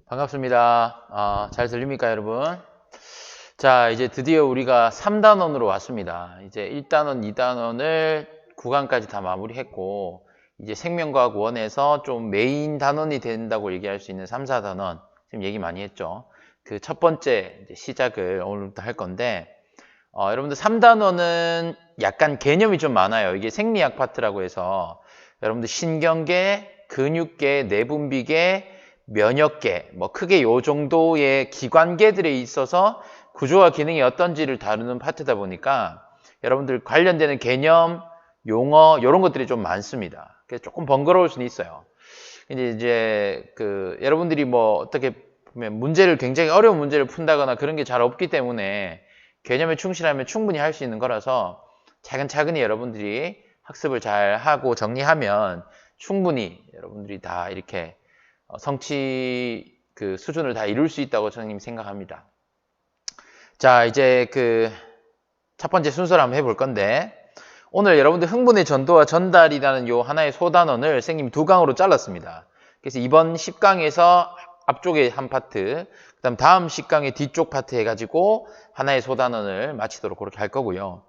반갑습니다. 잘 들립니까, 여러분? 자, 이제 드디어 우리가 3단원으로 왔습니다. 이제 1단원, 2단원을 9강까지 다 마무리했고, 이제 생명과학 1에서 좀 메인 단원이 된다고 얘기할 수 있는 3, 4단원, 지금 얘기 많이 했죠. 그 첫 번째 이제 시작을 오늘부터 할 건데, 여러분들 3단원은 약간 개념이 좀 많아요. 이게 생리학 파트라고 해서, 여러분들 신경계, 근육계, 내분비계, 면역계, 뭐 크게 요 정도의 기관계들에 있어서 구조와 기능이 어떤지를 다루는 파트다 보니까 여러분들 관련되는 개념, 용어 이런 것들이 좀 많습니다. 그래서 조금 번거로울 수는 있어요. 근데 이제 여러분들이 뭐 어떻게 보면 문제를 굉장히 어려운 문제를 푼다거나 그런 게 잘 없기 때문에 개념에 충실하면 충분히 할 수 있는 거라서 차근차근히 여러분들이 학습을 잘 하고 정리하면 충분히 여러분들이 다 이렇게 성취 수준을 다 이룰 수 있다고 저는 생각합니다. 자, 이제 첫 번째 순서를 한번 해볼 건데, 오늘 여러분들 흥분의 전도와 전달이라는 요 하나의 소단원을 선생님이 2강으로 잘랐습니다. 그래서 이번 10강에서 앞쪽에 한 파트, 그다음 다음 10강의 뒤쪽 파트 해가지고 하나의 소단원을 마치도록 그렇게 할 거고요.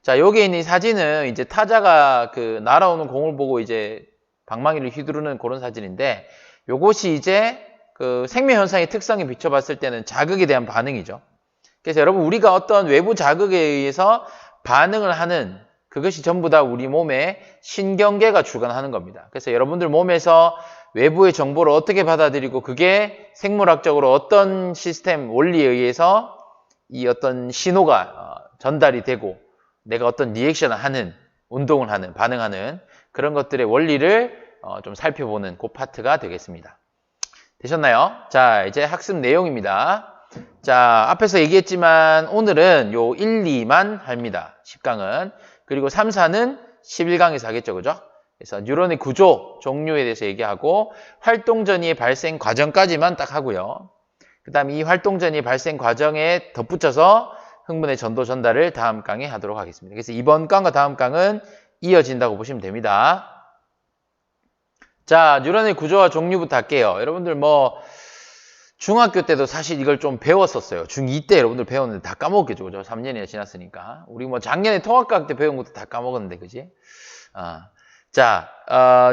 자, 여기에 있는 사진은 이제 타자가 날아오는 공을 보고 이제 방망이를 휘두르는 그런 사진인데, 요것이 이제 생명현상의 특성에 비춰봤을 때는 자극에 대한 반응이죠. 그래서 여러분 우리가 어떤 외부 자극에 의해서 반응을 하는 그것이 전부 다 우리 몸의 신경계가 주관하는 겁니다. 그래서 여러분들 몸에서 외부의 정보를 어떻게 받아들이고 그게 생물학적으로 어떤 시스템 원리에 의해서 이 어떤 신호가 전달이 되고 내가 어떤 리액션을 하는, 운동을 하는, 반응하는 그런 것들의 원리를 좀 살펴보는 그 파트가 되겠습니다. 되셨나요? 자, 이제 학습 내용입니다. 자, 앞에서 얘기했지만 오늘은 요 1, 2만 합니다. 10강은. 그리고 3, 4는 11강에서 하겠죠. 그죠? 그래서 뉴런의 구조, 종류에 대해서 얘기하고 활동 전이의 발생 과정까지만 딱 하고요. 그 다음 이 활동 전이의 발생 과정에 덧붙여서 흥분의 전도 전달을 다음 강에 하도록 하겠습니다. 그래서 이번 강과 다음 강은 이어진다고 보시면 됩니다. 자, 뉴런의 구조와 종류부터 할게요. 여러분들 뭐 중학교 때도 사실 이걸 좀 배웠었어요. 중2 때 여러분들 배웠는데 다 까먹겠죠. 그죠? 3년이나 지났으니까. 우리 뭐 작년에 통합과학 때 배운 것도 다 까먹었는데, 그지? 자,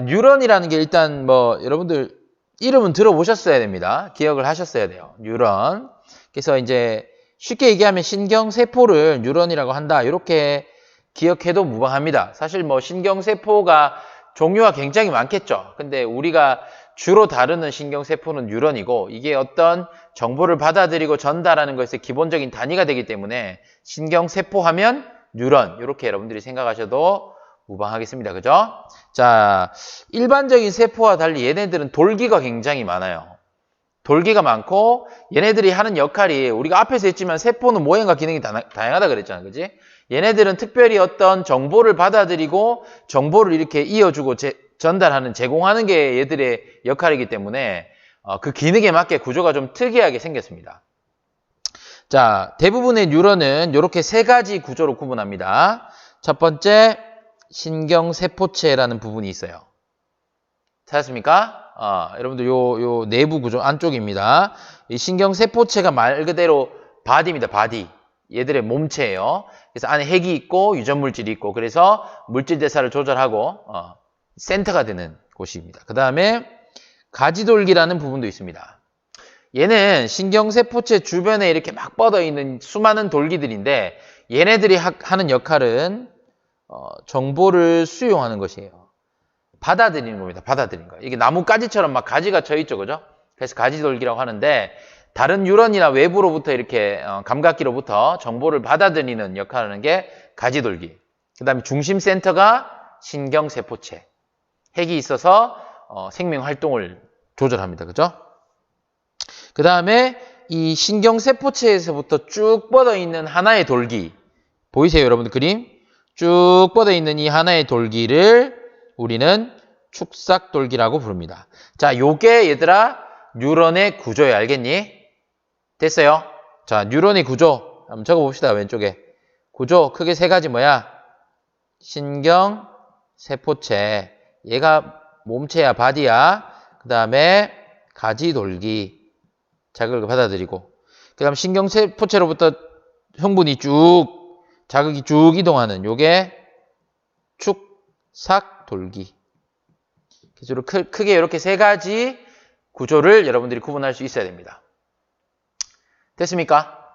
뉴런이라는 게 일단 뭐 여러분들 이름은 들어보셨어야 됩니다. 기억을 하셨어야 돼요. 뉴런. 그래서 이제 쉽게 얘기하면 신경세포를 뉴런이라고 한다. 이렇게 기억해도 무방합니다. 사실 뭐 신경세포가 종류가 굉장히 많겠죠. 근데 우리가 주로 다루는 신경세포는 뉴런이고 이게 어떤 정보를 받아들이고 전달하는 것의 기본적인 단위가 되기 때문에 신경세포 하면 뉴런 이렇게 여러분들이 생각하셔도 무방하겠습니다. 그죠? 자, 일반적인 세포와 달리 얘네들은 돌기가 굉장히 많아요. 돌기가 많고 얘네들이 하는 역할이 우리가 앞에서 했지만 세포는 모양과 기능이 다양하다 그랬잖아. 그지? 얘네들은 특별히 어떤 정보를 받아들이고 정보를 이렇게 이어주고 전달하는, 제공하는 게 얘들의 역할이기 때문에 그 기능에 맞게 구조가 좀 특이하게 생겼습니다. 자, 대부분의 뉴런은 이렇게 3가지 구조로 구분합니다. 첫 번째, 신경세포체라는 부분이 있어요. 찾았습니까? 여러분들 요 내부 구조 안쪽입니다. 이 신경세포체가 말 그대로 바디입니다. 바디. 얘들의 몸체예요. 그래서 안에 핵이 있고 유전물질이 있고 그래서 물질 대사를 조절하고 센터가 되는 곳입니다. 그 다음에 가지돌기라는 부분도 있습니다. 얘는 신경세포체 주변에 이렇게 막 뻗어있는 수많은 돌기들인데 얘네들이 하는 역할은 정보를 수용하는 것이에요. 받아들이는 겁니다. 받아들이는 거. 이게 나뭇가지처럼 막 가지가 쳐 있죠. 그죠? 그래서 가지돌기라고 하는데 다른 뉴런이나 외부로부터 이렇게 감각기로부터 정보를 받아들이는 역할을 하는 게 가지돌기. 그 다음에 중심 센터가 신경세포체. 핵이 있어서 생명 활동을 조절합니다. 그죠? 그 다음에 이 신경세포체에서부터 쭉 뻗어 있는 하나의 돌기. 보이세요, 여러분들 그림? 쭉 뻗어 있는 이 하나의 돌기를 우리는 축삭돌기라고 부릅니다. 자, 요게 얘들아 뉴런의 구조예요. 알겠니? 됐어요? 자, 뉴런의 구조 한번 적어봅시다. 왼쪽에. 구조 크게 3가지 뭐야? 신경, 세포체. 얘가 몸체야, 바디야. 그 다음에 가지돌기. 자극을 받아들이고, 그 다음 신경세포체로부터 흥분이 쭉, 자극이 쭉 이동하는 요게 축삭돌기. 그래서 크게 이렇게 세 가지 구조를 여러분들이 구분할 수 있어야 됩니다. 됐습니까?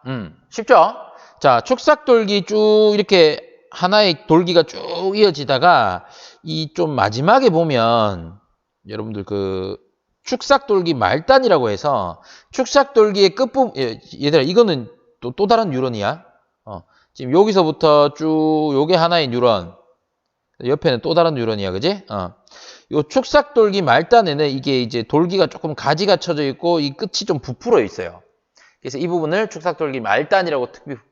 쉽죠? 자, 축삭돌기 쭉 이렇게 하나의 돌기가 쭉 이어지다가 이 좀 마지막에 보면 여러분들 그 축삭돌기 말단이라고 해서 축삭돌기의 끝부분, 얘들아 이거는 또 다른 뉴런이야. 지금 여기서부터 쭉 요게 하나의 뉴런, 옆에는 또 다른 뉴런이야, 그지? 요 축삭돌기 말단에는 이게 이제 돌기가 조금 가지가 쳐져 있고 이 끝이 좀 부풀어 있어요. 그래서 이 부분을 축삭돌기 말단이라고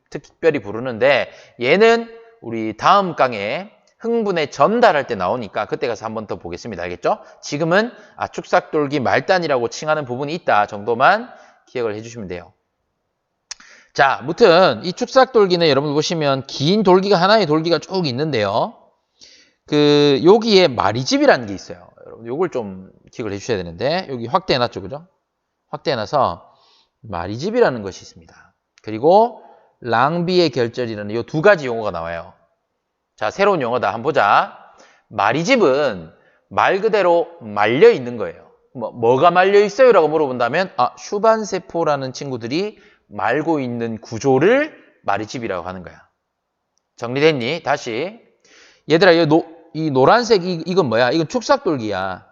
특별히 부르는데, 얘는 우리 다음 강에 흥분에 전달할 때 나오니까 그때 가서 한 번 더 보겠습니다. 알겠죠? 지금은 축삭돌기 말단이라고 칭하는 부분이 있다 정도만 기억을 해주시면 돼요. 자, 무튼 이 축삭돌기는 여러분 보시면 긴 돌기가, 하나의 돌기가 쭉 있는데요. 여기에 마리집이라는 게 있어요. 여러분 요걸 좀 기억을 해주셔야 되는데, 여기 확대해놨죠, 그죠? 확대해놔서 마리집이라는 것이 있습니다. 그리고 랑비의 결절이라는 이 두 가지 용어가 나와요. 자, 새로운 용어다. 한번 보자. 마리집은 말 그대로 말려 있는 거예요. 뭐가 말려 있어요? 라고 물어본다면, 슈반세포라는 친구들이 말고 있는 구조를 마리집이라고 하는 거야. 정리됐니? 다시. 얘들아, 이 노란색, 이건 뭐야? 이건 축삭돌기야.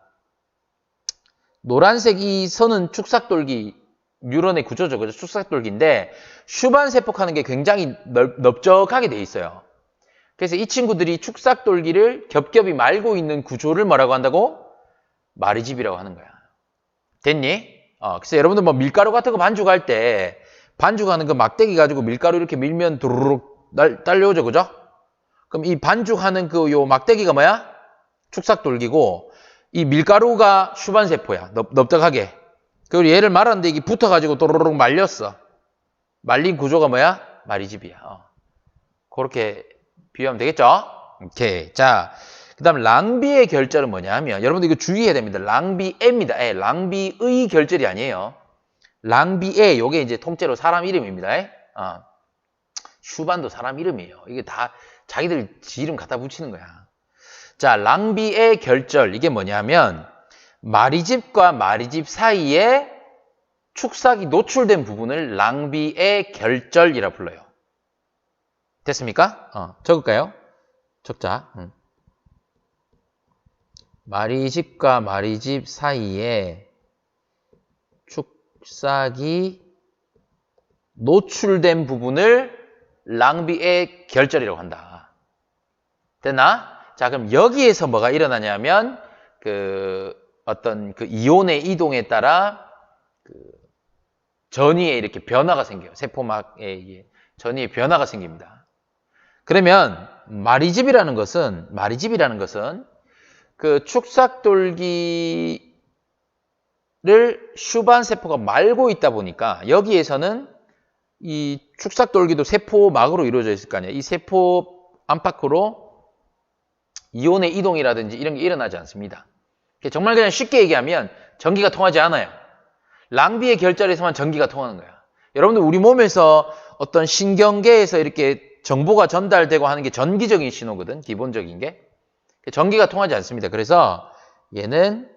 노란색 이 선은 축삭돌기, 뉴런의 구조죠. 그죠? 축삭돌기인데, 슈반세포하는 게 굉장히 넓적하게 돼 있어요. 그래서 이 친구들이 축삭돌기를 겹겹이 말고 있는 구조를 뭐라고 한다고? 마리집이라고 하는 거야. 됐니? 그래서 여러분들 뭐 밀가루 같은 거 반죽할 때, 반죽하는 그 막대기 가지고 밀가루 이렇게 밀면 두루룩 딸려오죠. 그죠? 그럼 이 반죽하는 요 막대기가 뭐야? 축삭돌기고, 이 밀가루가 슈반세포야. 넓적하게. 그리고 얘를 말았는데 이게 붙어가지고 도로록 말렸어. 말린 구조가 뭐야? 마리집이야. 그렇게 비유하면 되겠죠? 오케이. 자, 그 다음 랑비의 결절은 뭐냐 하면, 여러분들 이거 주의해야 됩니다. 랑비에입니다. 랑비의 결절이 아니에요. 랑비에, 요게 이제 통째로 사람 이름입니다. 슈반도 사람 이름이에요. 이게 다 자기들 지 이름 갖다 붙이는 거야. 자, 랑비의 결절, 이게 뭐냐면 마리집과 마리집 사이에 축삭이 노출된 부분을 랑비의 결절이라 불러요. 됐습니까? 적을까요? 적자. 마리집과 마리집 사이에 축삭이 노출된 부분을 랑비의 결절이라고 한다. 됐나? 자, 그럼 여기에서 뭐가 일어나냐면 어떤 이온의 이동에 따라 전이에 이렇게 변화가 생겨요. 세포막에 전이에 변화가 생깁니다. 그러면 마리집이라는 것은 축삭돌기를 슈반 세포가 말고 있다 보니까 여기에서는 이 축삭돌기도 세포막으로 이루어져 있을 거 아니에요. 이 세포 안팎으로 이온의 이동이라든지 이런 게 일어나지 않습니다. 정말 그냥 쉽게 얘기하면 전기가 통하지 않아요. 랑비의 결절에서만 전기가 통하는 거야. 여러분들 우리 몸에서 어떤 신경계에서 이렇게 정보가 전달되고 하는 게 전기적인 신호거든. 기본적인 게. 전기가 통하지 않습니다. 그래서 얘는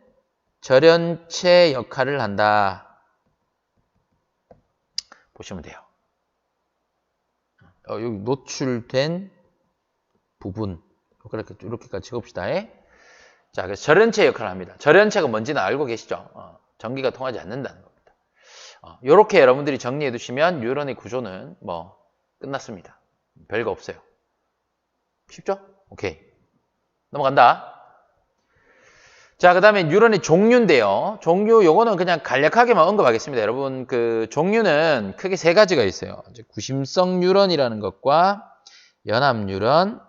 절연체 역할을 한다. 보시면 돼요. 여기 노출된 부분. 이렇게까지 적읍시다. 자, 그래서 절연체 역할을 합니다. 절연체가 뭔지는 알고 계시죠? 전기가 통하지 않는다는 겁니다. 이렇게 여러분들이 정리해 두시면 뉴런의 구조는 끝났습니다. 별거 없어요. 쉽죠? 오케이. 넘어간다. 자, 그 다음에 뉴런의 종류인데요. 종류, 요거는 그냥 간략하게만 언급하겠습니다. 여러분, 종류는 크게 세 가지가 있어요. 구심성 뉴런이라는 것과 연합 뉴런,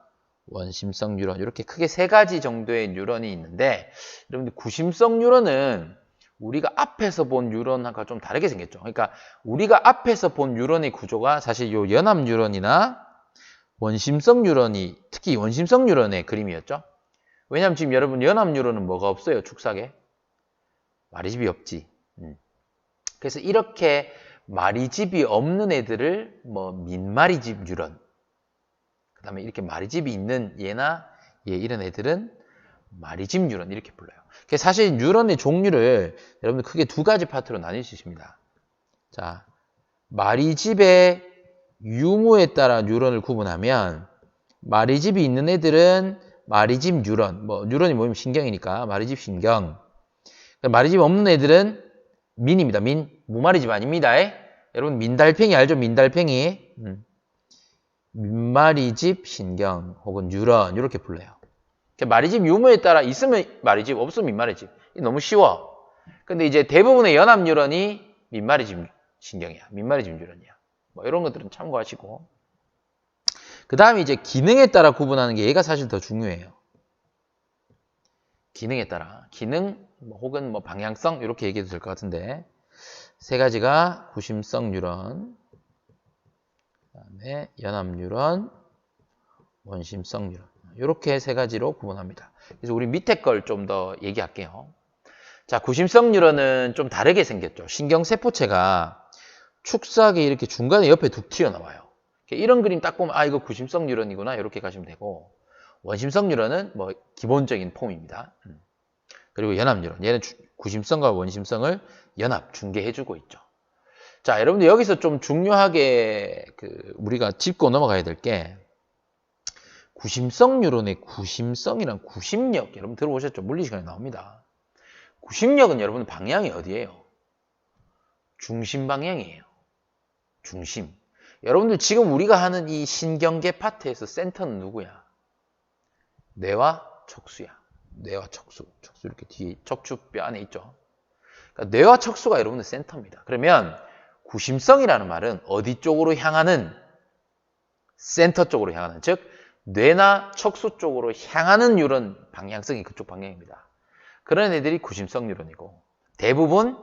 원심성 뉴런, 이렇게 크게 세 가지 정도의 뉴런이 있는데, 여러분들 구심성 뉴런은 우리가 앞에서 본 뉴런과 좀 다르게 생겼죠. 그러니까 우리가 앞에서 본 뉴런의 구조가 사실 요 연합 뉴런이나 원심성 뉴런이, 특히 원심성 뉴런의 그림이었죠. 왜냐하면 지금 여러분 연합 뉴런은 뭐가 없어요? 축삭에 마리집이 없지. 그래서 이렇게 마리집이 없는 애들을 뭐 민마리집 뉴런, 그 다음에 이렇게 마리집이 있는 얘나 얘 이런 애들은 마리집 뉴런 이렇게 불러요. 사실 뉴런의 종류를 여러분들 크게 두 가지 파트로 나뉠 수 있습니다. 자, 마리집의 유무에 따라 뉴런을 구분하면 마리집이 있는 애들은 마리집 뉴런, 뭐 뉴런이 뭐냐면 신경이니까 마리집 신경. 마리집 없는 애들은 민입니다. 민, 무마리집 아닙니다. 여러분 민달팽이 알죠? 민달팽이. 민마리집 신경 혹은 뉴런 이렇게 불러요. 마리집 유무에 따라 있으면 마리집, 없으면 민마리집. 너무 쉬워. 근데 이제 대부분의 연합 뉴런이 민마리집 신경이야. 민마리집 뉴런이야. 뭐 이런 것들은 참고하시고. 그 다음에 이제 기능에 따라 구분하는 게 얘가 사실 더 중요해요. 기능에 따라. 기능 혹은 뭐 방향성 이렇게 얘기해도 될 것 같은데 세 가지가 구심성 뉴런, 그다음에 연합 뉴런, 원심성 뉴런 이렇게 세 가지로 구분합니다. 그래서 우리 밑에 걸 좀 더 얘기할게요. 자, 구심성 뉴런은 좀 다르게 생겼죠. 신경세포체가 축삭이 이렇게 중간에 옆에 툭 튀어나와요. 이런 그림 딱 보면 아 이거 구심성 뉴런이구나 이렇게 가시면 되고 원심성 뉴런은 뭐 기본적인 폼입니다. 그리고 연합 뉴런 얘는 구심성과 원심성을 연합 중개해주고 있죠. 자, 여러분들 여기서 좀 중요하게 우리가 짚고 넘어가야 될 게 구심성 뉴런의 구심성이란 구심력 여러분 들어보셨죠? 물리 시간에 나옵니다. 구심력은 여러분 방향이 어디예요? 중심 방향이에요. 중심. 여러분들 지금 우리가 하는 이 신경계 파트에서 센터는 누구야? 뇌와 척수야. 뇌와 척수. 척수 이렇게 뒤에 척추뼈 안에 있죠. 그러니까 뇌와 척수가 여러분들 센터입니다. 그러면 구심성이라는 말은 어디 쪽으로 향하는? 센터 쪽으로 향하는. 즉 뇌나 척수 쪽으로 향하는 뉴런 방향성이 그쪽 방향입니다. 그런 애들이 구심성 뉴런이고 대부분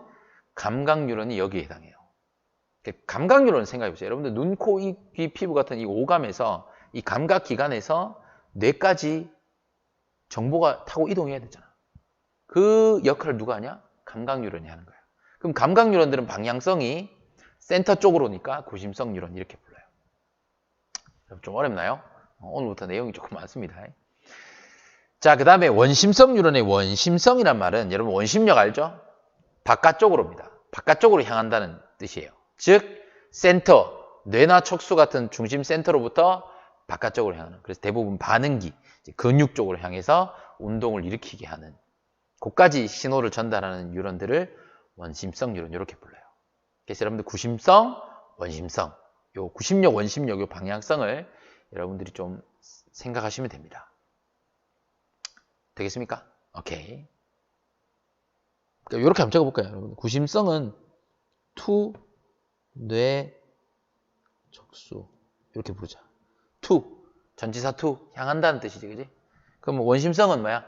감각 뉴런이 여기에 해당해요. 감각 뉴런을 생각해보세요. 여러분들 눈, 코, 귀, 피부 같은 이 오감에서 이 감각 기관에서 뇌까지 정보가 타고 이동해야 되잖아. 그 역할을 누가 하냐? 감각 뉴런이 하는 거야. 그럼 감각 뉴런들은 방향성이 센터 쪽으로 오니까 구심성 뉴런 이렇게 불러요. 좀 어렵나요? 오늘부터 내용이 조금 많습니다. 자, 그 다음에 원심성 뉴런의 원심성이란 말은 여러분 원심력 알죠? 바깥쪽으로입니다. 바깥쪽으로 향한다는 뜻이에요. 즉 센터, 뇌나 척수 같은 중심 센터로부터 바깥쪽으로 향하는. 그래서 대부분 반응기, 근육 쪽으로 향해서 운동을 일으키게 하는 그까지 신호를 전달하는 뉴런들을 원심성 뉴런 이렇게 불러요. 그래서 여러분들 구심성, 원심성, 요 구심력, 원심력, 요 방향성을 여러분들이 좀 생각하시면 됩니다. 되겠습니까? 오케이. 그러니까 이렇게 한번 적어볼까요, 여러분? 구심성은 투, 뇌, 척수 이렇게 부르자. 투, 전치사 투, 향한다는 뜻이지, 그지? 그럼 원심성은 뭐야?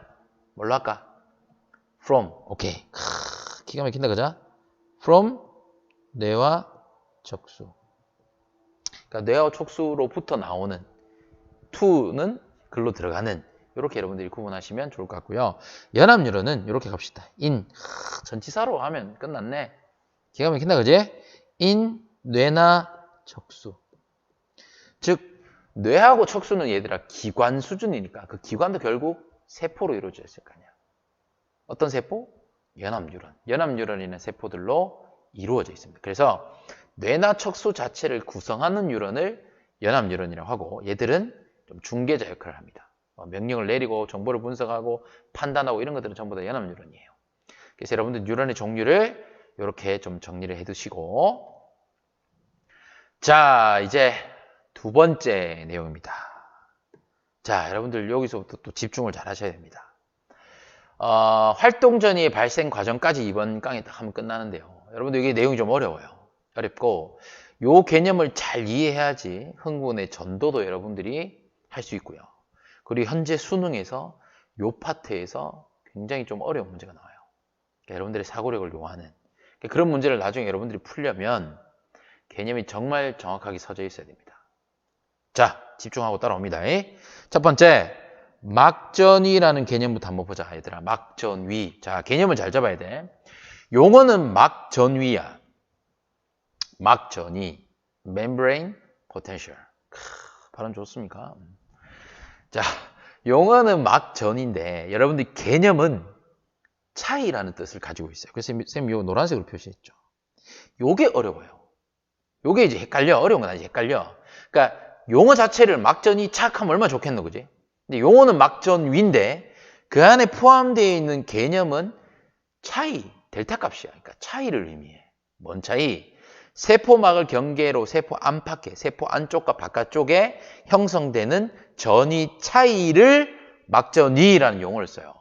뭘로 할까? From, 오케이. 기가 막힌다, 그죠? From, 뇌와 척수. 그러니까 뇌와 척수로부터 나오는 to는 글로 들어가는 이렇게 여러분들이 구분하시면 좋을 것 같고요. 연합 뉴런은 이렇게 갑시다. in 전치사로 하면 끝났네. 기가 막힌다, 그지? in 뇌나 척수. 즉 뇌하고 척수는 얘들아 기관 수준이니까 그 기관도 결국 세포로 이루어져 있을 거 아니야. 어떤 세포? 연합 뉴런. 연합 뉴런이라는 세포들로 이루어져 있습니다. 그래서 뇌나 척수 자체를 구성하는 뉴런을 연합 뉴런이라고 하고 얘들은 좀 중개자 역할을 합니다. 명령을 내리고 정보를 분석하고 판단하고 이런 것들은 전부 다 연합 뉴런이에요. 그래서 여러분들 뉴런의 종류를 이렇게 좀 정리를 해두시고 자 이제 두 번째 내용입니다. 자 여러분들 여기서부터 또 집중을 잘 하셔야 됩니다. 활동 전이의 발생 과정까지 이번 강의 딱 하면 끝나는데요. 여러분들 이게 내용이 좀 어려워요. 어렵고 요 개념을 잘 이해해야지 흥분의 전도도 여러분들이 할 수 있고요. 그리고 현재 수능에서 요 파트에서 굉장히 좀 어려운 문제가 나와요. 그러니까 여러분들의 사고력을 요하는 그런 문제를 나중에 여러분들이 풀려면 개념이 정말 정확하게 서져 있어야 됩니다. 자, 집중하고 따라옵니다. 첫 번째, 막전위라는 개념부터 한번 보자, 얘들아. 막전위. 자, 개념을 잘 잡아야 돼. 용어는 막전위야. 막전이 membrane potential. 발음 좋습니까? 자, 용어는 막전인데 여러분들 개념은 차이라는 뜻을 가지고 있어요. 그래서 쌤이 요 노란색으로 표시했죠. 요게 어려워요. 요게 이제 헷갈려. 어려운 건 아니지, 헷갈려. 그러니까 용어 자체를 막전이 착하면 얼마나 좋겠노, 그지? 근데 용어는 막전위인데 그 안에 포함되어 있는 개념은 차이, 델타 값이야. 그러니까 차이를 의미해. 뭔 차이? 세포막을 경계로 세포 안팎에, 세포 안쪽과 바깥쪽에 형성되는 전위 차이를 막전위라는 용어를 써요.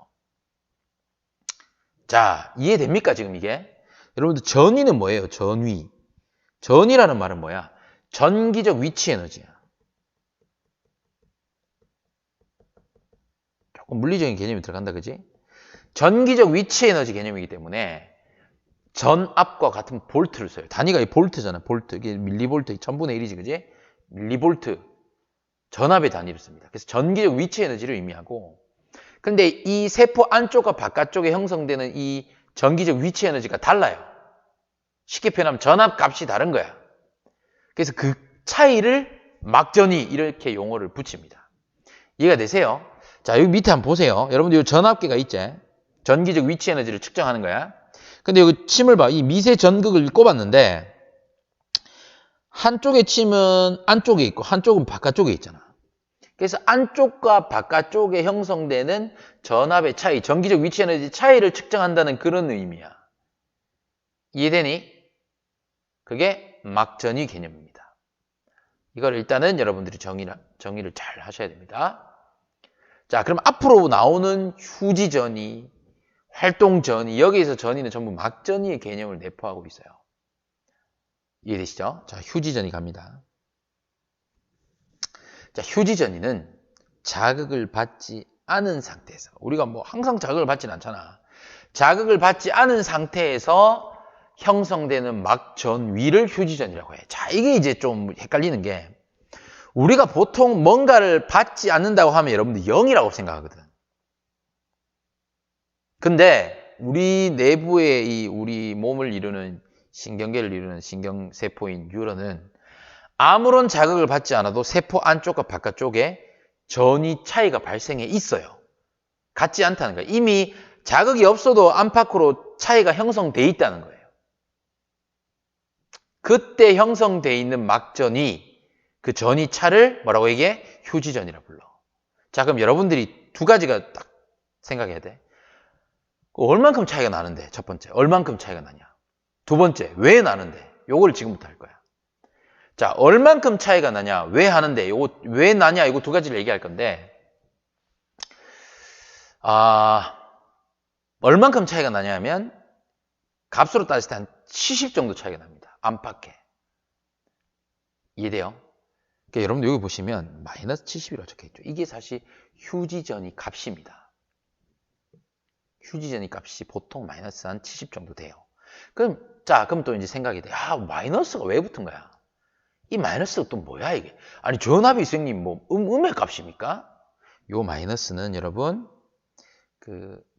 자, 이해됩니까, 지금 이게? 여러분들 전위는 뭐예요? 전위. 전위라는 말은 뭐야? 전기적 위치 에너지야. 조금 물리적인 개념이 들어간다, 그지? 전기적 위치 에너지 개념이기 때문에 전압과 같은 볼트를 써요. 단위가 이 볼트잖아, 볼트. 이게 밀리볼트, 1000분의 1이지, 그지? 밀리볼트. 전압의 단위를 씁니다. 그래서 전기적 위치 에너지를 의미하고, 근데 이 세포 안쪽과 바깥쪽에 형성되는 이 전기적 위치 에너지가 달라요. 쉽게 표현하면 전압 값이 다른 거야. 그래서 그 차이를 막전위 이렇게 용어를 붙입니다. 이해가 되세요? 자, 여기 밑에 한번 보세요. 여러분들 이 전압계가 있지? 전기적 위치 에너지를 측정하는 거야. 근데 여기 침을 봐. 이 미세 전극을 꼽았는데 한쪽의 침은 안쪽에 있고 한쪽은 바깥쪽에 있잖아. 그래서 안쪽과 바깥쪽에 형성되는 전압의 차이, 전기적 위치 에너지 차이를 측정한다는 그런 의미야. 이해되니? 그게 막전위 개념입니다. 이걸 일단은 여러분들이 정의를 잘 하셔야 됩니다. 자, 그럼 앞으로 나오는 휴지전위, 활동전위, 여기에서 전위는 전부 막전위의 개념을 내포하고 있어요. 이해되시죠? 자, 휴지전위 갑니다. 자, 휴지전위는 자극을 받지 않은 상태에서, 우리가 뭐 항상 자극을 받지는 않잖아. 자극을 받지 않은 상태에서 형성되는 막전위를 휴지전이라고 해. 자, 이게 이제 좀 헷갈리는 게, 우리가 보통 뭔가를 받지 않는다고 하면 여러분들 0이라고 생각하거든. 근데 우리 내부의 이 우리 몸을 이루는 신경계를 이루는 신경세포인 뉴런은 아무런 자극을 받지 않아도 세포 안쪽과 바깥쪽에 전위 차이가 발생해 있어요. 같지 않다는 거예요. 이미 자극이 없어도 안팎으로 차이가 형성돼 있다는 거예요. 그때 형성돼 있는 막전이 그 전위 차를 뭐라고 얘기해? 휴지전이라 불러. 자, 그럼 여러분들이 두 가지가 딱 생각해야 돼. 얼만큼 차이가 나는데? 첫 번째, 얼만큼 차이가 나냐? 두 번째, 왜 나는데? 요걸 지금부터 할 거야. 자, 얼만큼 차이가 나냐? 왜 하는데? 요거 왜 나냐? 이거 두 가지를 얘기할 건데, 얼만큼 차이가 나냐면 값으로 따졌을 때 한 70 정도 차이가 납니다. 안팎에. 이해돼요? 그러니까 여러분들 여기 보시면 마이너스 70이라고 적혀있죠. 이게 사실 휴지전이 값입니다. 휴지전이 값이 보통 마이너스 한 70 정도 돼요. 그럼 또 이제 생각이 돼. 마이너스가 왜 붙은 거야? 이 마이너스가 또 뭐야 이게? 아니 전압이 선생님 뭐 음의 값입니까? 요 마이너스는 여러분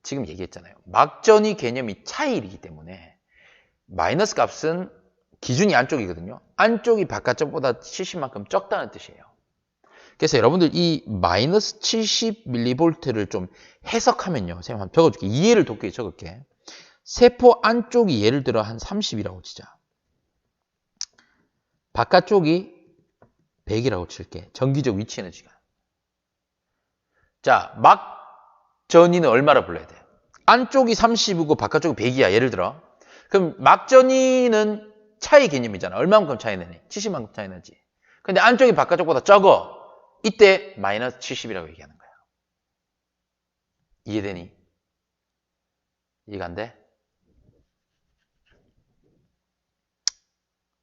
지금 얘기했잖아요. 막전위 개념이 차이이기 때문에 마이너스 값은 기준이 안쪽이거든요. 안쪽이 바깥쪽보다 70만큼 적다는 뜻이에요. 그래서 여러분들 이 마이너스 70mV를 좀 해석하면요. 선생님 한번 적어줄게. 이해를 돕기 위해 적을게. 세포 안쪽이 예를 들어 한 30이라고 치자. 바깥쪽이 100이라고 칠게. 전기적 위치 에너지가. 자, 막전위는 얼마나 불러야 돼? 안쪽이 30이고 바깥쪽이 100이야. 예를 들어. 그럼 막전위는 차이 개념이잖아. 얼마만큼 차이 나니? 70만큼 차이 나지. 근데 안쪽이 바깥쪽보다 적어. 이때 마이너스 70이라고 얘기하는 거야. 이해되니? 이해가 안 돼?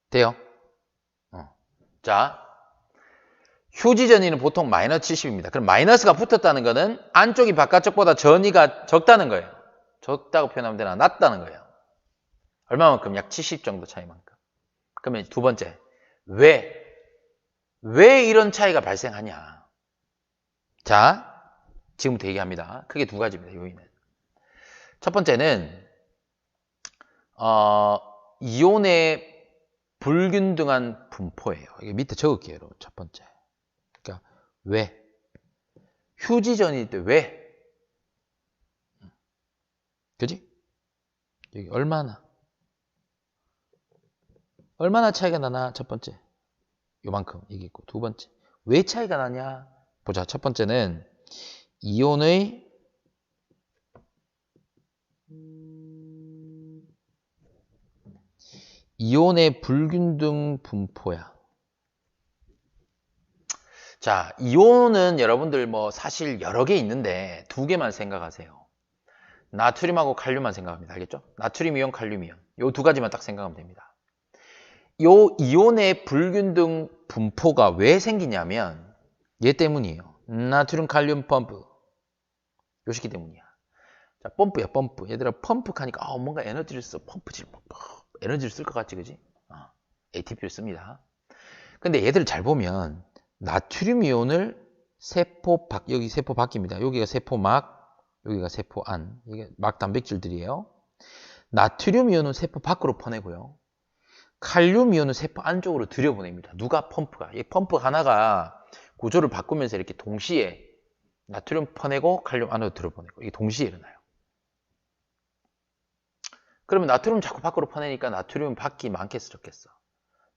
돼요? 자, 휴지전위는 보통 마이너스 70입니다. 그럼 마이너스가 붙었다는 거는 안쪽이 바깥쪽보다 전위가 적다는 거예요. 적다고 표현하면 되나? 낮다는 거예요. 얼마만큼? 약 70 정도 차이만큼. 그러면 두 번째, 왜 이런 차이가 발생하냐? 자, 지금부터 얘기합니다. 크게 두 가지입니다. 요인은. 첫 번째는 이온의 불균등한 분포예요. 이게 밑에 적을게요, 여러분. 첫 번째. 그러니까 왜? 휴지전일 때 왜? 그지? 여기 얼마나 차이가 나나? 첫 번째. 요만큼 이게 있고. 두 번째. 왜 차이가 나냐? 보자. 첫 번째는 이온의 불균등 분포야. 자, 이온은 여러분들 뭐 사실 여러 개 있는데 두 개만 생각하세요. 나트륨하고 칼륨만 생각합니다. 알겠죠? 나트륨 이온, 칼륨 이온. 요 두 가지만 딱 생각하면 됩니다. 요 이온의 불균등 분포가 왜 생기냐면 얘 때문이에요. 나트륨 칼륨 펌프. 요 시기 때문이야. 자, 펌프야, 펌프. 얘들아, 펌프 하니까 뭔가 에너지를 써. 펌프질. 에너지를 쓸 것 같지, 그지? ATP를 씁니다. 근데 얘들 잘 보면 나트륨 이온을 세포 밖, 여기 세포 밖입니다. 여기가 세포 막, 여기가 세포 안. 이게 막 단백질들이에요. 나트륨 이온은 세포 밖으로 퍼내고요. 칼륨 이온은 세포 안쪽으로 들여보냅니다. 누가? 펌프가. 이 펌프 하나가 구조를 바꾸면서 이렇게 동시에 나트륨 퍼내고 칼륨 안으로 들여보내고 이게 동시에 일어나요. 그러면 나트륨 자꾸 밖으로 퍼내니까 나트륨 밖이 많겠어, 적겠어?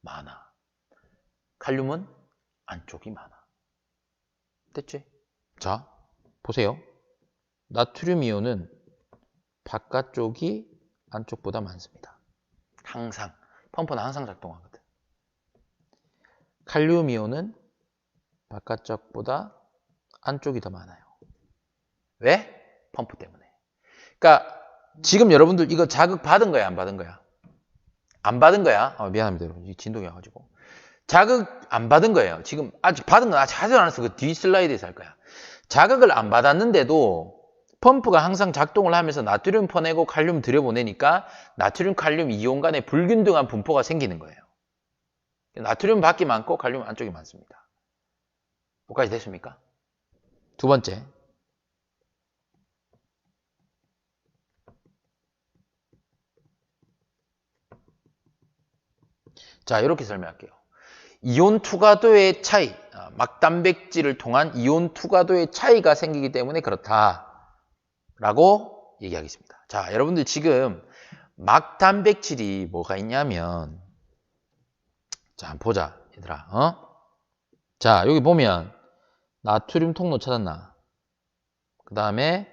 많아. 칼륨은 안쪽이 많아. 됐지? 자, 보세요. 나트륨 이온은 바깥쪽이 안쪽보다 많습니다. 항상. 펌프는 항상 작동하거든. 칼륨 이온은 바깥쪽보다 안쪽이 더 많아요. 왜? 펌프 때문에. 그러니까 지금 여러분들 이거 자극 받은 거야, 안 받은 거야? 안 받은 거야. 미안합니다, 여러분. 진동이 와가지고. 자극 안 받은 거예요. 지금 아직 받은 건 아직 하지 않았어. 그 뒤 슬라이드에서 할 거야. 자극을 안 받았는데도 펌프가 항상 작동을 하면서 나트륨 퍼내고 칼륨 들여보내니까 나트륨, 칼륨 이온 간의 불균등한 분포가 생기는 거예요. 나트륨 밖이 많고 칼륨 안쪽이 많습니다. 뭐까지 됐습니까? 두 번째. 자, 이렇게 설명할게요. 이온 투과도의 차이, 막단백질을 통한 이온 투과도의 차이가 생기기 때문에 그렇다라고 얘기하겠습니다. 자, 여러분들 지금 막단백질이 뭐가 있냐면, 자, 한번 보자, 얘들아. 자, 여기 보면 나트륨 통로 찾았나? 그 다음에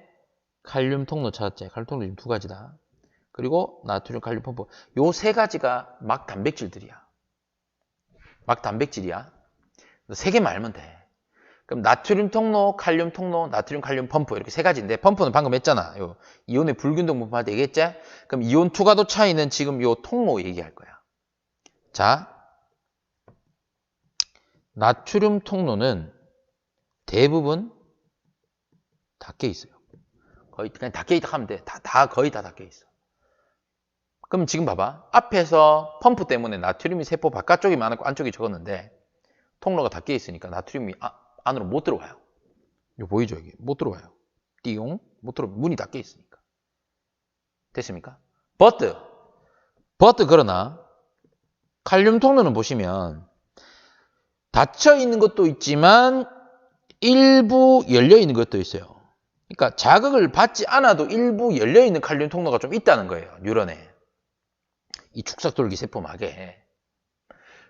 칼륨 통로 찾았지. 칼륨 통로 지금 두 가지다. 그리고 나트륨, 칼륨 펌프. 요 세 가지가 막단백질들이야. 막단백질이야. 세 개만 알면 돼. 그럼 나트륨 통로, 칼륨 통로, 나트륨, 칼륨 펌프 이렇게 세 가지인데 펌프는 방금 했잖아. 요 이온의 불균등 분포할 때 얘기했지? 그럼 이온 투과도 차이는 지금 요 통로 얘기할 거야. 자, 나트륨 통로는 대부분 닫혀 있어요. 거의 그냥 닫혀 있다 하면 돼. 거의 다 닫혀 있어. 그럼 지금 봐봐. 앞에서 펌프 때문에 나트륨이 세포 바깥쪽이 많았고 안쪽이 적었는데 통로가 닫혀 있으니까 나트륨이 안으로 못 들어와요. 이거 보이죠? 여기 못 들어와요. 띠용 못 들어. 문이 닫혀 있으니까. 됐습니까? 버트 그러나 칼륨 통로는 보시면 닫혀 있는 것도 있지만 일부 열려 있는 것도 있어요. 그러니까 자극을 받지 않아도 일부 열려 있는 칼륨 통로가 좀 있다는 거예요. 뉴런에. 이 축삭돌기 세포막에.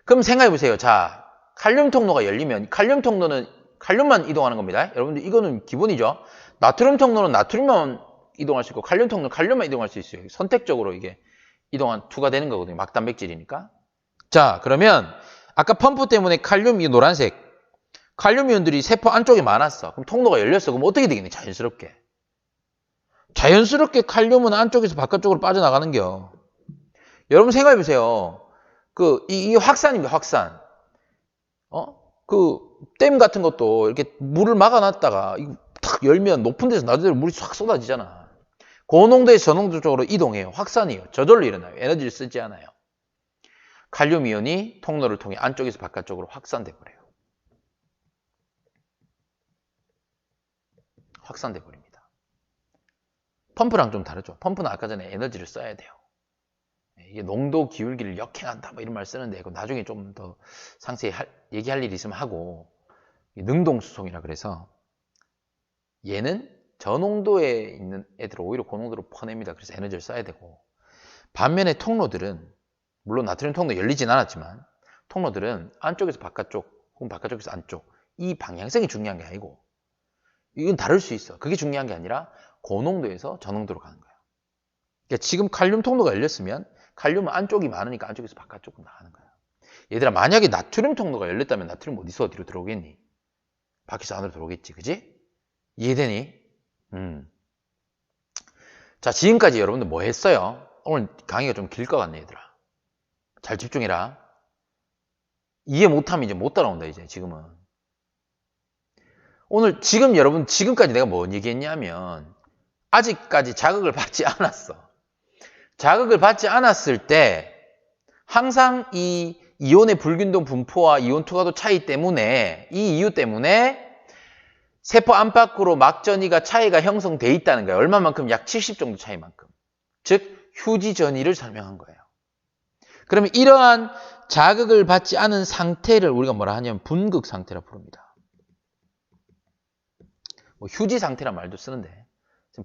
그럼 생각해 보세요. 자, 칼륨 통로가 열리면 칼륨 통로는 칼륨만 이동하는 겁니다. 여러분들 이거는 기본이죠. 나트륨 통로는 나트륨만 이동할 수 있고 칼륨 통로는 칼륨만 이동할 수 있어요. 선택적으로 이게 투과되는 거거든요. 막단백질이니까. 자, 그러면 아까 펌프 때문에 칼륨 이 노란색 칼륨 이온들이 세포 안쪽에 많았어. 그럼 통로가 열렸어. 그럼 어떻게 되겠니? 자연스럽게 칼륨은 안쪽에서 바깥쪽으로 빠져나가는겨. 여러분 생각해 보세요. 이 확산입니다. 확산. 댐 같은 것도 이렇게 물을 막아놨다가 탁 열면 높은 데서 나중에 물이 싹 쏟아지잖아. 고농도에서 저농도 쪽으로 이동해요. 확산이에요. 저절로 일어나요. 에너지를 쓰지 않아요. 칼륨 이온이 통로를 통해 안쪽에서 바깥쪽으로 확산돼 버려요. 확산돼 버립니다. 펌프랑 좀 다르죠. 펌프는 아까 전에 에너지를 써야 돼요. 이게 농도 기울기를 역행한다 뭐 이런 말 쓰는데 나중에 좀 더 상세히 얘기할 일이 있으면 하고, 능동수송이라 그래서 얘는 저농도에 있는 애들을 오히려 고농도로 퍼냅니다. 그래서 에너지를 써야 되고, 반면에 통로들은 물론 나트륨 통로 열리진 않았지만 통로들은 안쪽에서 바깥쪽 혹은 바깥쪽에서 안쪽 이 방향성이 중요한 게 아니고, 이건 다를 수 있어. 그게 중요한 게 아니라 고농도에서 저농도로 가는 거예요. 그러니까 지금 칼륨 통로가 열렸으면 칼륨은 안쪽이 많으니까 안쪽에서 바깥쪽으로 나가는 거야. 얘들아, 만약에 나트륨 통로가 열렸다면 나트륨 어디서 어디로 들어오겠니? 밖에서 안으로 들어오겠지, 그지? 이해되니? 자, 지금까지 여러분들 뭐 했어요? 오늘 강의가 좀 길 것 같네, 얘들아. 잘 집중해라. 이해 못하면 이제 못 따라온다, 이제 지금은. 오늘 지금 여러분, 지금까지 내가 뭐 얘기했냐면 아직까지 자극을 받지 않았어. 자극을 받지 않았을 때 항상 이 이온의 불균등 분포와 이온 투과도 차이 때문에, 이 이유 때문에 세포 안팎으로 막전이가 차이가 형성돼 있다는 거예요. 얼마만큼? 약 70 정도 차이만큼. 즉 휴지 전이를 설명한 거예요. 그러면 이러한 자극을 받지 않은 상태를 우리가 뭐라 하냐면 분극 상태라 부릅니다. 뭐 휴지 상태란 말도 쓰는데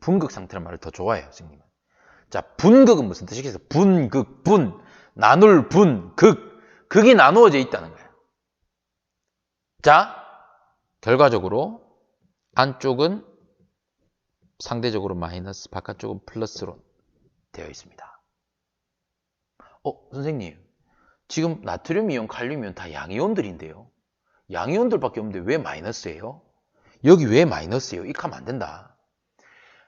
분극 상태란 말을 더 좋아해요, 선생님은. 자, 분극은 무슨 뜻이겠어요? 분극, 분, 나눌 분, 극. 극이 나누어져 있다는 거예요. 자, 결과적으로 안쪽은 상대적으로 마이너스, 바깥쪽은 플러스로 되어 있습니다. 선생님, 지금 나트륨 이온, 칼륨 이온 다 양이온들인데요. 양이온들밖에 없는데 왜 마이너스예요? 여기 왜 마이너스예요? 이렇게 하면 안 된다.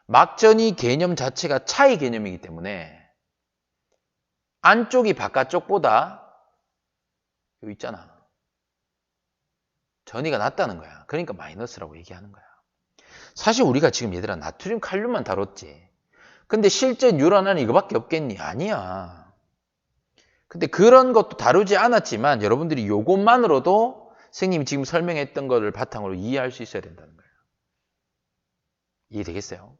막전이 개념 자체가 차이 개념이기 때문에 안쪽이 바깥쪽보다 여기 있잖아. 전이가 낮다는 거야. 그러니까 마이너스라고 얘기하는 거야. 사실 우리가 지금 얘들아 나트륨, 칼륨만 다뤘지. 근데 실제 뉴런은 이거밖에 없겠니? 아니야. 근데 그런 것도 다루지 않았지만 여러분들이 요것만으로도 선생님이 지금 설명했던 거를 바탕으로 이해할 수 있어야 된다는 거예요. 이해되겠어요?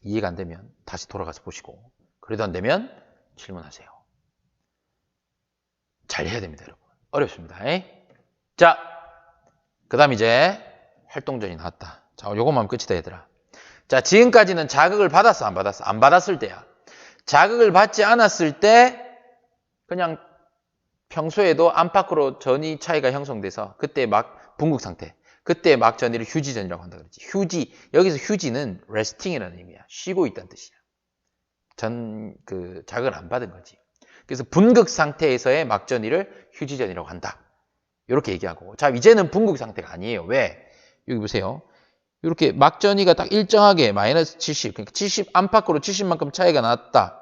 이해가 안 되면 다시 돌아가서 보시고, 그래도 안 되면 질문하세요. 잘 해야 됩니다, 여러분. 어렵습니다. 자, 그 다음 이제 활동전이 나왔다. 자, 요것만 끝이다, 얘들아. 자, 지금까지는 자극을 받았어, 안 받았어? 안 받았을 때야. 자극을 받지 않았을 때 그냥 평소에도 안팎으로 전이 차이가 형성돼서 그때 막 분극 상태, 그때 막 전이를 휴지전이라고 한다 그랬지. 휴지, 여기서 휴지는 resting이라는 의미야. 쉬고 있다는 뜻이야. 자극을 안 받은 거지. 그래서 분극 상태에서의 막전이를 휴지전이라고 한다. 이렇게 얘기하고. 자, 이제는 분극 상태가 아니에요. 왜? 여기 보세요. 이렇게 막전이가 딱 일정하게 마이너스 70, 그러니까 70 안팎으로 70만큼 차이가 났다.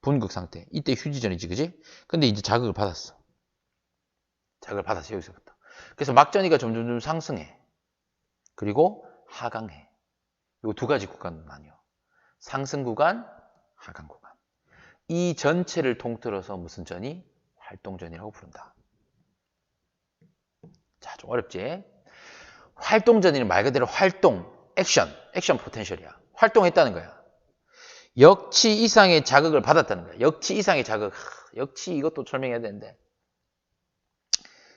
분극 상태. 이때 휴지전이지, 그지? 근데 이제 자극을 받았어. 자극을 받았어, 여기서부터. 그래서 막전이가 점점 상승해. 그리고 하강해. 이 두 가지 구간으로 나뉘어. 상승 구간, 하강 구간. 이 전체를 통틀어서 무슨 전이? 활동전이라고 부른다. 자, 좀 어렵지? 활동전이는 말 그대로 활동, 액션 포텐셜이야. 활동했다는 거야. 역치 이상의 자극을 받았다는 거야. 역치 이상의 자극. 역치 이것도 설명해야 되는데.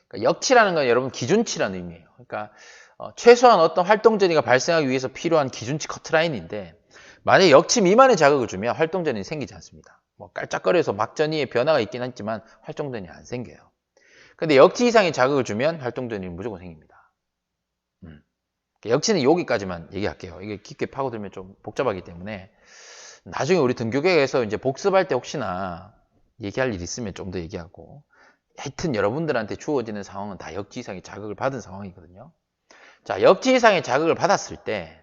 그러니까 역치라는 건 여러분 기준치라는 의미예요. 그러니까 최소한 어떤 활동전이가 발생하기 위해서 필요한 기준치 커트라인인데, 만약에 역치 미만의 자극을 주면 활동전이 생기지 않습니다. 뭐 깔짝거려서 막전이의 변화가 있긴 하지만 활동전이 안 생겨요. 근데 역치 이상의 자극을 주면 활동전이 무조건 생깁니다. 역치는 여기까지만 얘기할게요. 이게 깊게 파고들면 좀 복잡하기 때문에 나중에 우리 등교계에서 이제 복습할 때 혹시나 얘기할 일 있으면 좀 더 얘기하고, 하여튼 여러분들한테 주어지는 상황은 다 역치 이상의 자극을 받은 상황이거든요. 자, 역치 이상의 자극을 받았을 때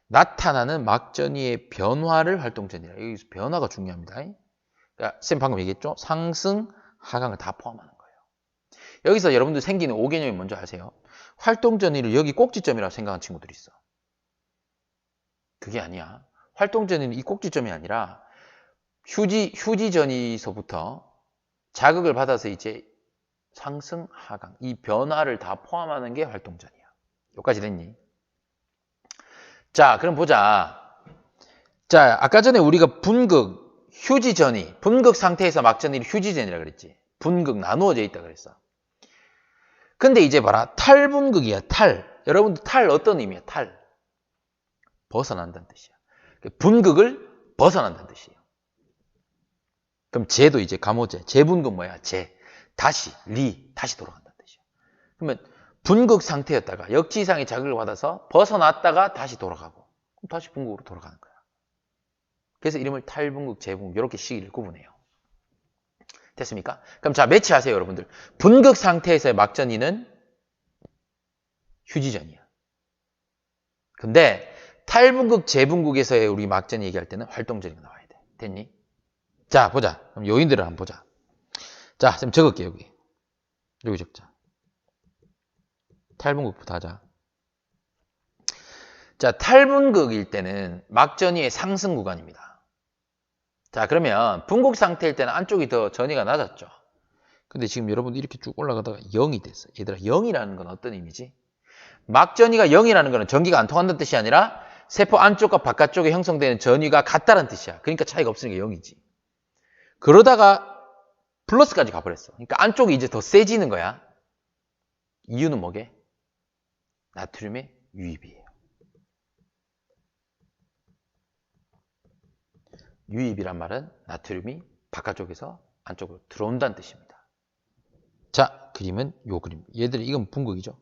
나타나는 막전이의 변화를 활동전이라. 여기서 변화가 중요합니다. 그러니까 쌤 방금 얘기했죠? 상승, 하강을 다 포함하는 거예요. 여기서 여러분들 생기는 5개념이 뭔지 아세요? 활동전이를 여기 꼭지점이라고 생각하는 친구들이 있어. 그게 아니야. 활동전이는 이 꼭지점이 아니라 휴지전이서부터 자극을 받아서 이제 상승, 하강, 이 변화를 다 포함하는 게 활동전이야. 여기까지 됐니? 자, 그럼 보자. 자, 아까 전에 우리가 분극, 휴지전이, 분극 상태에서 막전이 휴지전이라 그랬지. 분극 나누어져 있다 그랬어. 근데 이제 봐라. 탈분극이야, 탈. 여러분들 탈 어떤 의미야? 탈. 벗어난다는 뜻이야. 분극을 벗어난다는 뜻이에요. 그럼 재도 이제 감호재. 재분극 뭐야? 재. 다시, 다시 돌아간다는 뜻이야. 그러면 분극 상태였다가 역지 이상의 자극을 받아서 벗어났다가 다시 돌아가고 그럼 다시 분극으로 돌아가는 거야. 그래서 이름을 탈분극, 재분극 이렇게 시기를 구분해요. 됐습니까? 그럼 자, 매치하세요, 여러분들. 분극 상태에서의 막전이는 휴지전이야. 근데 탈분극, 재분극에서의 우리 막전 얘기할 때는 활동전이가 나와야 돼. 됐니? 자, 보자. 그럼 요인들을 한번 보자. 자, 좀 적을게, 여기. 여기 적자. 탈분극부터 하자. 자, 탈분극일 때는 막전이의 상승 구간입니다. 자, 그러면 분극 상태일 때는 안쪽이 더 전이가 낮았죠. 근데 지금 여러분들 이렇게 쭉 올라가다가 0이 됐어. 얘들아, 0이라는 건 어떤 의미지? 막전이가 0이라는 거는 전기가 안 통한다는 뜻이 아니라 세포 안쪽과 바깥쪽에 형성되는 전위가 같다는 뜻이야. 그러니까 차이가 없으니까 0이지. 그러다가 플러스까지 가버렸어. 그러니까 안쪽이 이제 더 세지는 거야. 이유는 뭐게? 나트륨의 유입이에요. 유입이란 말은 나트륨이 바깥쪽에서 안쪽으로 들어온다는 뜻입니다. 자, 그림은 요 그림. 얘들이 이건 분극이죠.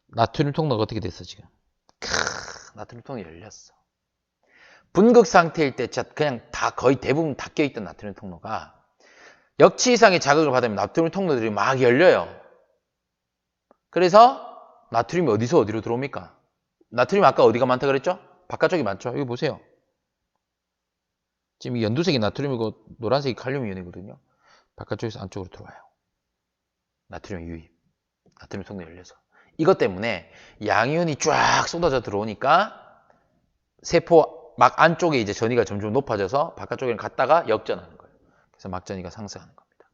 나트륨 통로가 어떻게 됐어 지금? 나트륨 통로가 열렸어. 분극 상태일 때 그냥 다 거의 대부분 다 껴있던 나트륨 통로가 역치 이상의 자극을 받으면 나트륨 통로들이 막 열려요. 그래서 나트륨이 어디서 어디로 들어옵니까? 나트륨이 아까 어디가 많다 그랬죠? 바깥쪽이 많죠. 여기 보세요. 지금 이 연두색이 나트륨이고 노란색이 칼륨 이온이거든요. 바깥쪽에서 안쪽으로 들어와요. 나트륨 유입. 나트륨 통로 열려서. 이것 때문에 양이온이 쫙 쏟아져 들어오니까 세포 막 안쪽에 이제 전위가 점점 높아져서 바깥쪽에는 갔다가 역전하는 거예요. 그래서 막전위가 상승하는 겁니다.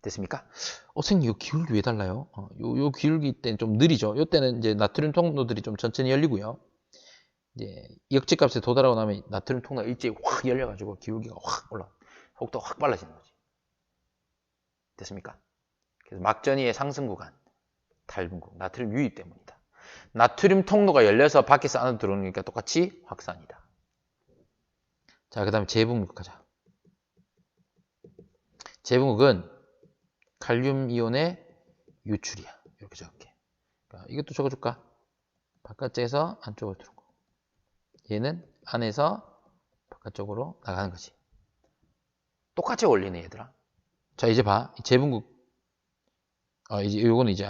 됐습니까? 선생님, 이 기울기 왜 달라요? 요 기울기 때는 좀 느리죠. 요 때는 이제 나트륨 통로들이 좀 천천히 열리고요. 이제 역지값에 도달하고 나면 나트륨 통로가 일제히 확 열려가지고 기울기가 확 올라, 속도가 확 빨라지는 거지. 됐습니까? 그래서 막전위의 상승 구간, 탈분극, 나트륨 유입 때문이다. 나트륨 통로가 열려서 밖에서 안으로 들어오니까 똑같이 확산이다. 자, 그 다음에 재분극 하자. 재분극은 칼륨 이온의 유출이야. 이렇게 적을게. 그러니까 이것도 적어줄까? 바깥쪽에서 안쪽으로 들어오고, 얘는 안에서 바깥쪽으로 나가는 거지. 똑같이 올리네, 얘들아. 자, 이제 봐. 재분극. 이제 요거는 이제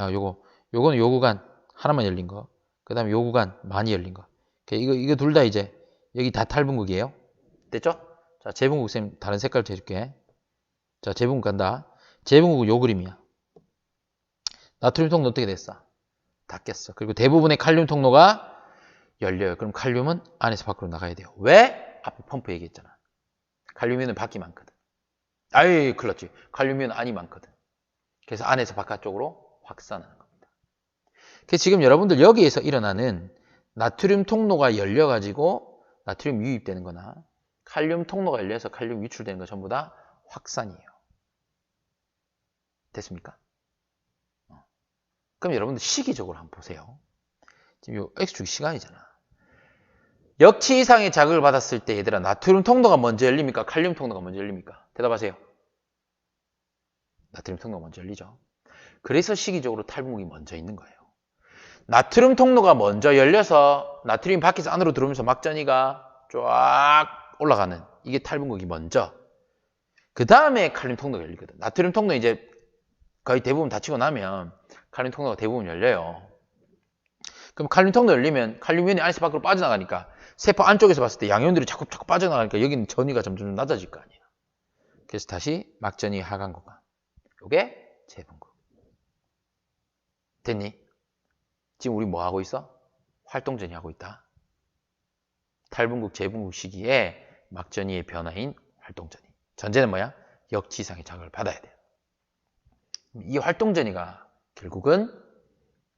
요거는 요 구간 하나만 열린 거. 그 다음에 요 구간 많이 열린 거. 이거 둘 다 이제 여기 다 탈분극이에요. 됐죠? 자, 재분극 쌤 다른 색깔 재줄게. 자, 재분극 간다. 재분극은 요 그림이야. 나트륨 통로 어떻게 됐어? 다 꼈어. 그리고 대부분의 칼륨 통로가 열려요. 그럼 칼륨은 안에서 밖으로 나가야 돼요. 왜? 앞에 펌프 얘기했잖아. 칼륨이온은 밖이 많거든. 큰일 났지. 칼륨이온은 안이 많거든. 그래서 안에서 바깥쪽으로 확산하는 겁니다. 그래서 지금 여러분들 여기에서 일어나는 나트륨 통로가 열려가지고 나트륨 유입되는 거나 칼륨 통로가 열려서 칼륨 유출되는 거 전부 다 확산이에요. 됐습니까? 그럼 여러분들 시기적으로 한번 보세요. 지금 요 X축이 시간이잖아. 역치 이상의 자극을 받았을 때 얘들아 나트륨 통로가 먼저 열립니까? 칼륨 통로가 먼저 열립니까? 대답하세요. 나트륨 통로가 먼저 열리죠. 그래서 시기적으로 탈분극이 먼저 있는 거예요. 나트륨 통로가 먼저 열려서 나트륨 밖에서 안으로 들어오면서 막전이가 쫙 올라가는 이게 탈분극이 먼저. 그 다음에 칼륨 통로가 열리거든. 나트륨 통로 이제 거의 대부분 닫히고 나면 칼륨 통로가 대부분 열려요. 그럼 칼륨 통로 열리면 칼륨 이온이 안에서 밖으로 빠져나가니까 세포 안쪽에서 봤을 때 양이온들이 자꾸 빠져나가니까 여기는 전위가 점점 낮아질 거 아니에요. 그래서 다시 막전이 하강 구간. 요게 재분극. 됐니? 지금 우리 뭐 하고 있어? 활동전이 하고 있다. 탈분극, 재분극 시기에 막전이의 변화인 활동전이. 전제는 뭐야? 역치 이상의 자극을 받아야 돼. 이 활동전이가 결국은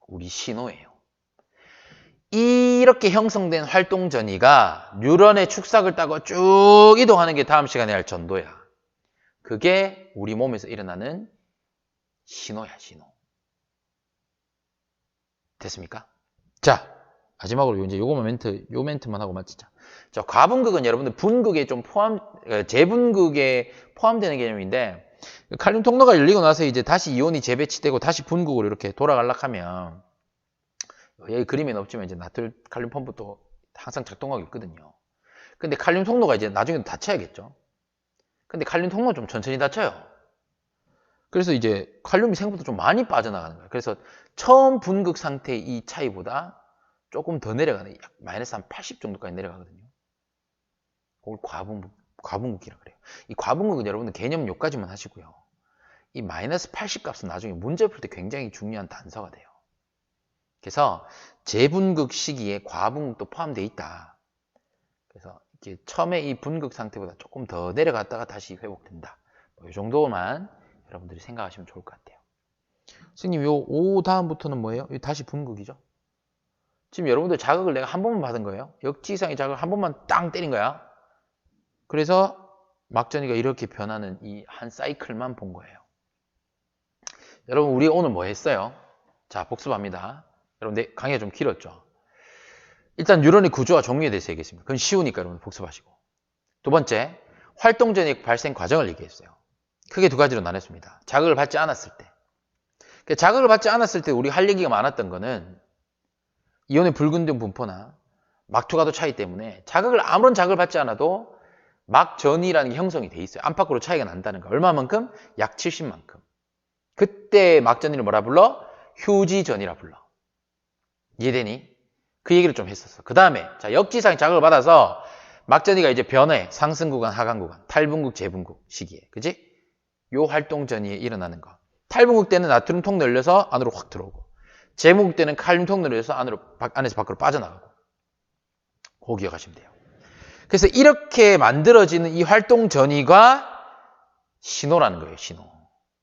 우리 신호예요. 이렇게 형성된 활동 전이가 뉴런의 축삭을 따고 쭉 이동하는 게 다음 시간에 할 전도야. 그게 우리 몸에서 일어나는 신호야, 신호. 됐습니까? 자, 마지막으로 이제 요 멘트만 하고 마치자. 자, 과분극은 여러분들 분극에 좀 재분극에 포함되는 개념인데, 칼륨 통로가 열리고 나서 이제 다시 이온이 재배치되고 다시 분극으로 이렇게 돌아가려고 하면, 여기 그림에는 없지만 이제 나트륨 칼륨 펌프도 항상 작동하고 있거든요. 근데 칼륨 통로가 이제 나중에 닫혀야겠죠. 근데 칼륨 통로는 좀 천천히 닫혀요. 그래서 이제 칼륨이 생각보다 좀 많이 빠져나가는 거예요. 그래서 처음 분극 상태의 이 차이보다 조금 더 내려가는, 약 마이너스 한 80 정도까지 내려가거든요. 그걸 과분극이라 그래요. 이 과분극은 여러분들 개념 요까지만 하시고요. 이 마이너스 80 값은 나중에 문제 풀 때 굉장히 중요한 단서가 돼요. 그래서 재분극 시기에 과분극도 포함되어 있다. 그래서 이렇게 처음에 이 분극 상태보다 조금 더 내려갔다가 다시 회복된다. 이 정도만 여러분들이 생각하시면 좋을 것 같아요. 선생님, 요 5 다음부터는 뭐예요? 다시 분극이죠. 지금 여러분들 자극을 내가 한 번만 받은 거예요. 역지상의 자극을 한 번만 땅 때린 거야. 그래서 막전이가 이렇게 변하는 이 한 사이클만 본 거예요. 여러분, 우리 오늘 뭐 했어요? 자, 복습합니다. 여러분, 내 강의가 좀 길었죠? 일단 뉴런의 구조와 종류에 대해서 얘기했습니다. 그건 쉬우니까 여러분 복습하시고. 두 번째, 활동 전의 발생 과정을 얘기했어요. 크게 두 가지로 나눴습니다. 자극을 받지 않았을 때. 자극을 받지 않았을 때 우리 할 얘기가 많았던 거는 이온의 불균등 분포나 막투가도 차이 때문에 아무런 자극을 받지 않아도 막전이라는 게 형성이 돼 있어요. 안팎으로 차이가 난다는 거. 얼마만큼? 약 70만큼. 그때 막전이를 뭐라 불러? 휴지전이라 불러. 이해되니? 그 얘기를 좀 했었어. 그 다음에 자, 역지상의 자극을 받아서 막전이가 이제 변해. 상승 구간, 하강 구간, 탈분극, 재분극 시기에. 그지? 요 활동 전이에 일어나는 거. 탈분극 때는 나트륨 통로 열려서 안으로 확 들어오고, 재분극 때는 칼륨 통로 열려서 안에서 밖으로 빠져나가고. 그거 기억하시면 돼요. 그래서 이렇게 만들어지는 이 활동 전이가 신호라는 거예요, 신호.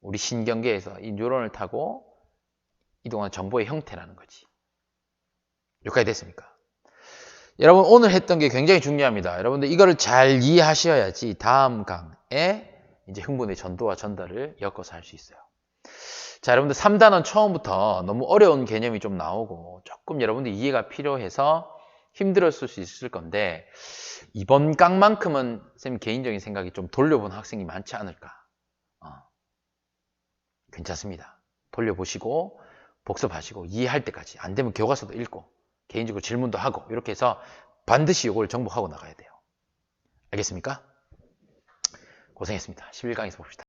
우리 신경계에서 이 뉴런을 타고 이동하는 정보의 형태라는 거지. 여기까지 됐습니까? 여러분, 오늘 했던 게 굉장히 중요합니다. 여러분들 이거를 잘 이해하셔야지 다음 강에 이제 흥분의 전도와 전달을 엮어서 할 수 있어요. 자, 여러분들 3단원 처음부터 너무 어려운 개념이 좀 나오고 조금 여러분들 이해가 필요해서 힘들었을 수 있을 건데, 이번 강만큼은 선생님 개인적인 생각이 좀 돌려본 학생이 많지 않을까. 괜찮습니다. 돌려보시고 복습하시고 이해할 때까지, 안 되면 교과서도 읽고 개인적으로 질문도 하고 이렇게 해서 반드시 이걸 정복하고 나가야 돼요. 알겠습니까? 고생했습니다. 11강에서 봅시다.